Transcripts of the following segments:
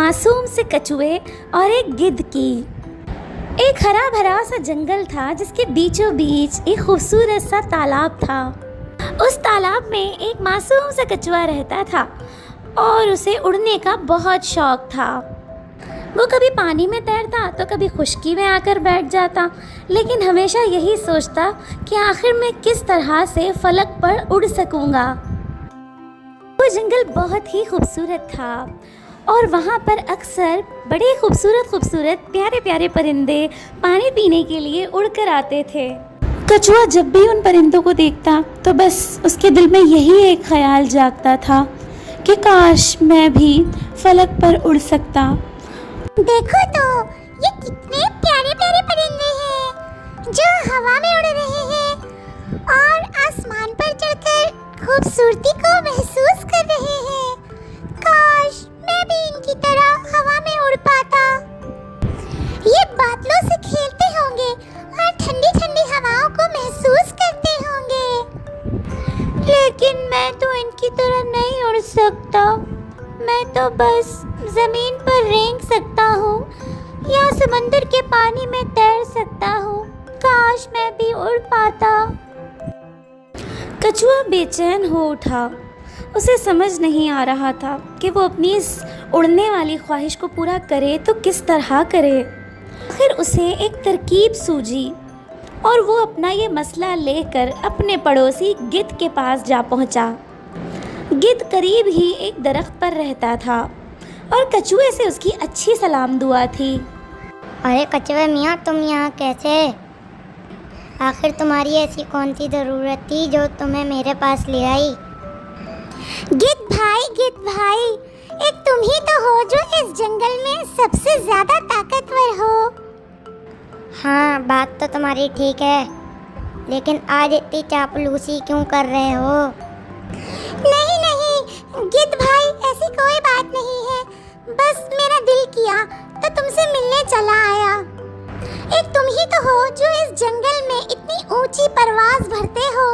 मासूम से कछुए और एक गिद्ध की। एक हरा भरा सा जंगल था जिसके बीचों बीच एक खूबसूरत सा तालाब था। उस तालाब में एक मासूम सा कछुआ रहता था और उसे उड़ने का बहुत शौक था। वो कभी पानी में तैरता तो कभी खुश्की में आकर बैठ जाता, लेकिन हमेशा यही सोचता कि आखिर मैं किस तरह से फलक पर उड़ सकूंगा। वो जंगल बहुत ही खूबसूरत था और वहाँ पर अक्सर बड़े खूबसूरत प्यारे प्यारे परिंदे पानी पीने के लिए उड़कर आते थे। कछुआ जब भी उन परिंदों को देखता तो बस उसके दिल में यही एक ख्याल जागता था कि काश मैं भी फलक पर उड़ सकता। देखो तो ये कितने प्यारे प्यारे परिंदे हैं जो हवा में उड़ रहे हैं और आसमान पर चढ़कर खूबसूरती को महसूस कर रहे हैं। काश मैं भी इनकी तरह हवा में उड़ पाता। ये बादलों से खेलते होंगे और ठंडी ठंडी हवाओं को महसूस करते होंगे, लेकिन मैं तो इनकी तरह नहीं उड़ सकता। मैं तो बस जमीन पर रेंग सकता हूँ या समंदर के पानी में तैर सकता हूँ। काश मैं भी उड़ पाता। कछुआ बेचैन हो उठा। उसे समझ नहीं आ रहा था कि वो अपनी इस उड़ने वाली ख्वाहिश को पूरा करे तो किस तरह करे। फिर उसे एक तरकीब सूझी और वो अपना ये मसला लेकर अपने पड़ोसी गिद्ध के पास जा पहुंचा। गिद्ध करीब ही एक दरख्त पर रहता था और कछुए से उसकी अच्छी सलाम दुआ थी। अरे कछुए मियाँ, तुम यहाँ कैसे? आखिर तुम्हारी ऐसी कौन सी ज़रूरत थी जो तुम्हें मेरे पास ले आई? गिद्ध भाई, एक तुम ही तो हो जो इस जंगल में सबसे ज़्यादा ताकतवर हो। हाँ, बात तो तुम्हारी ठीक है, लेकिन आज इतनी चापलूसी क्यों कर रहे हो? नहीं गिद्ध भाई, ऐसी कोई बात नहीं है। बस मेरा दिल किया तो तुमसे मिलने चला आया। एक तुम ही तो हो जो इस जंगल में इतनी ऊंची परवाज़ भरते हो।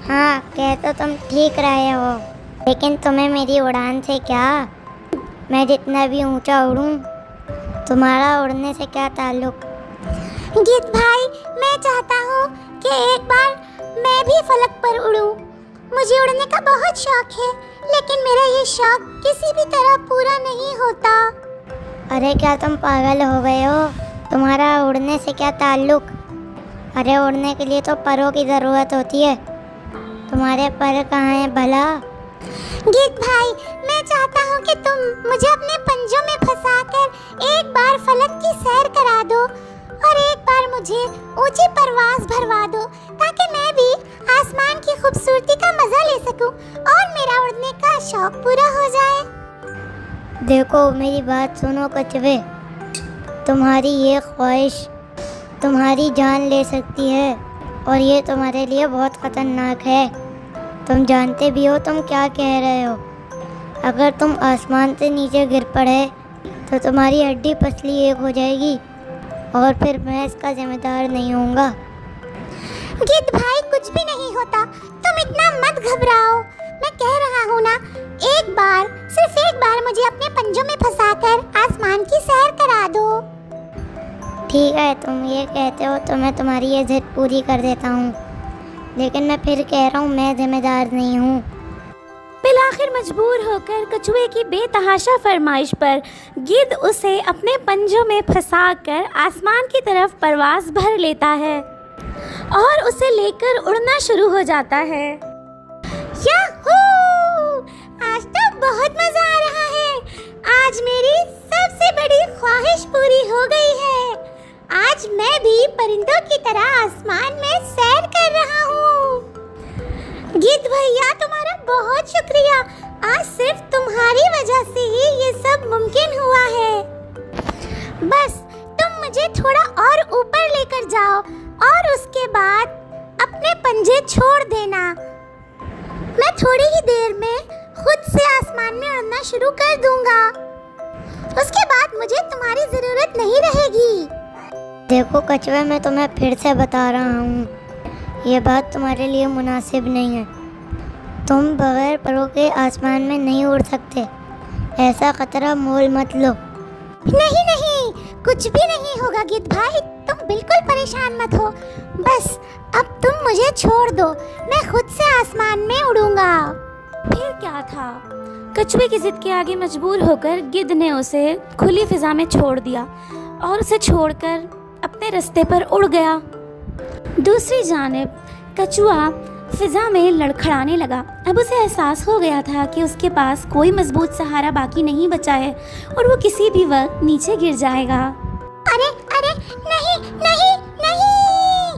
हाँ, कह तो तुम ठीक रहे हो, लेकिन तुम्हें मेरी उड़ान से क्या? मैं जितना भी ऊंचा उड़ूं, तुम्हारा उड़ने से क्या ताल्लुक? गिद्ध भाई, मैं चाहता हूँ कि एक बार मैं भी फलक पर उड़ूं। मुझे उड़ने का बहुत शौक है, लेकिन मेरा ये शौक किसी भी तरह पूरा नहीं होता। अरे क्या तुम पागल हो गए हो? तुम्हारा उड़ने से क्या ताल्लुक? अरे उड़ने के लिए तो परों की ज़रूरत होती है। तुम्हारे पर कहाँ हैं भला? गिद्ध भाई, मैं चाहता हूँ कि तुम मुझे अपने पंजों में फंसाकर एक बार फलक की सैर करा दो और एक बार मुझे ऊंची परवाज़ भरवा दो, ताकि मैं भी आसमान की खूबसूरती का मज़ा ले सकूं और मेरा उड़ने का शौक पूरा हो जाए। देखो, मेरी बात सुनो कछुए, तुम्हारी ये ख्वाहिश तुम्हारी जान ले सकती है और ये तुम्हारे लिए बहुत ख़तरनाक है। तुम जानते भी हो तुम क्या कह रहे हो। अगर तुम आसमान से नीचे गिर पड़े तो तुम्हारी हड्डी पसली एक हो जाएगी और फिर मैं इसका जिम्मेदार नहीं होऊंगा। गिद्ध भाई, कुछ भी नहीं होता, तुम इतना मत घबराओ। मैं कह रहा हूँ ना, सिर्फ एक बार मुझे अपने पंजों में फंसाकर आसमान की सैर करा दो। ठीक है, तुम ये कहते हो तो मैं तुम्हारी ये जिद पूरी कर देता हूँ, लेकिन मैं फिर कह रहा हूँ मैं जिम्मेदार नहीं हूँ। बिलाखिर मजबूर होकर कछुए की बेतहाशा फरमाइश पर गिद्ध उसे अपने पंजों में फंसाकर आसमान की तरफ परवाज़ भर लेता है और उसे लेकर उड़ना शुरू हो जाता है। याहू! आज तो बहुत मज़ा आ रहा है। आज मेरी सबसे बड़ी ख्वाहिश पूरी हो गई है। आज मैं भी परिंदों की तरह आसमान में सैर कर रहा हूँ। गिद्ध भैया, तुम्हारा बहुत शुक्रिया। आज सिर्फ तुम्हारी वजह से ही ये सब मुमकिन हुआ है। बस तुम मुझे थोड़ा और ऊपर लेकर जाओ और उसके बाद अपने पंजे छोड़ देना। मैं थोड़ी ही देर में खुद से आसमान में उड़ना शुरू कर दूंगा। उसके बाद मुझे तुम्हारी ज़रूरत नहीं रहेगी। देखो कछुए, मैं तुम्हें फिर से बता रहा हूँ, ये बात तुम्हारे लिए मुनासिब नहीं है। तुम बगैर परों के आसमान में नहीं उड़ सकते। ऐसा खतरा मोल मत लो। नहीं नहीं, कुछ भी नहीं होगा गिद्ध भाई, तुम बिल्कुल परेशान मत हो। बस अब तुम मुझे छोड़ दो, मैं खुद से आसमान में उड़ूंगा। फिर क्या था, कछुए की जिद के आगे मजबूर होकर गिद्ध ने उसे खुली फिजा में छोड़ दिया और उसे छोड़कर अपने रास्ते पर उड़ गया। दूसरी जानिब कछुआ फिजा में लड़खड़ाने लगा। अब उसे एहसास हो गया था कि उसके पास कोई मजबूत सहारा बाकी नहीं बचा है और वो किसी भी वक्त नीचे गिर जाएगा। अरे अरे, नहीं नहीं नहीं,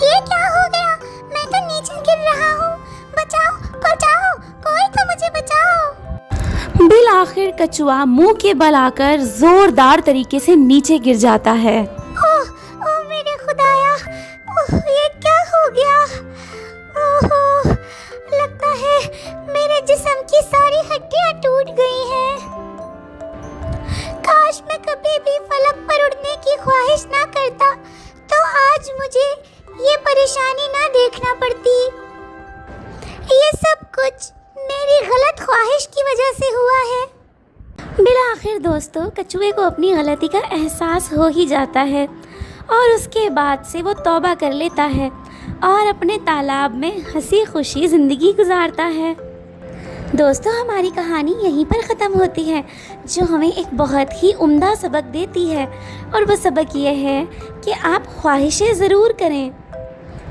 ये क्या हो गया? मैं तो नीचे गिर रहा हूँ। बचाओ बचाओ, कोई तो मुझे बचाओ। बिल आखिर कछुआ मुंह के बल आकर जोरदार तरीके से नीचे गिर जाता है। ओह मेरे खुदाया, ये क्या हो गया? ओहो, लगता है मेरे जिस्म की सारी हड्डियां टूट गई हैं। काश मैं कभी भी फलक पर उड़ने की ख्वाहिश ना करता, तो आज मुझे ये परेशानी ना देखना पड़ती। ये सब कुछ मेरी गलत ख्वाहिश की वजह से हुआ है। बिलाखिर दोस्तों, कछुए को अपनी गलती का एहसास हो ही जाता है और उसके बाद से वो तौबा कर लेता है और अपने तालाब में हंसी खुशी ज़िंदगी गुजारता है। दोस्तों, हमारी कहानी यहीं पर ख़त्म होती है, जो हमें एक बहुत ही उम्दा सबक देती है, और वो सबक ये है कि आप ख्वाहिशें ज़रूर करें,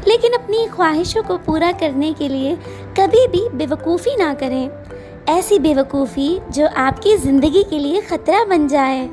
लेकिन अपनी ख्वाहिशों को पूरा करने के लिए कभी भी बेवकूफ़ी ना करें, ऐसी बेवकूफ़ी जो आपकी ज़िंदगी के लिए ख़तरा बन जाए।